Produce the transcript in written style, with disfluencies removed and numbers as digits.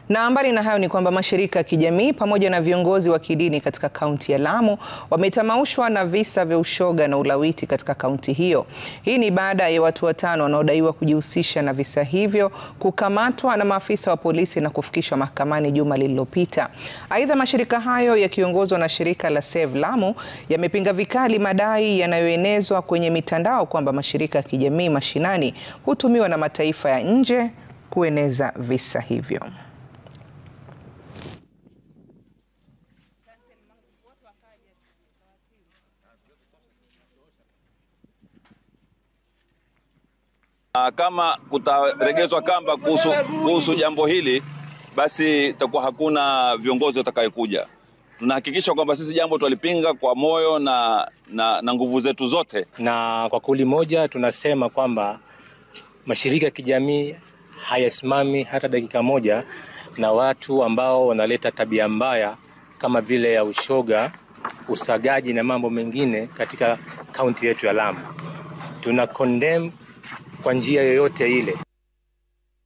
Na mbali na hayo ni kwamba mashirika ya kijamii pamoja na viongozi wa kidini katika kaunti ya Lamu wametamaushwa na visa vya ushoga na ulawiti katika kaunti hiyo. Hii ni baada ya watu 5 wanaodaiwa kujihusisha na visa hivyo kukamatwa na maafisa wa polisi na kufikishwa mahakamani juma lililopita. Aidha, mashirika hayo yakiongozwa na shirika la Save Lamu yamepinga vikali madai yanayoenezwa kwenye mitandao kwamba mashirika ya kijamii mashinani hutumiwa na mataifa ya nje kueneza visa hivyo. Kama kutaregezwa kamba kuhusu jambo hili, basi itakuwa hakuna viongozi watakayokuja. Tunahakikisha kwamba sisi jambo tulipinga kwa moyo na nguvu zetu zote. Na kwa kauli moja tunasema kwamba mashirika ya kijamii hayasimami hata dakika moja na watu ambao wanaleta tabia mbaya kama vile ya ushoga, usagaji na mambo mengine katika kaunti yetu ya Lamu. Tuna condemn kwa njia yoyote ile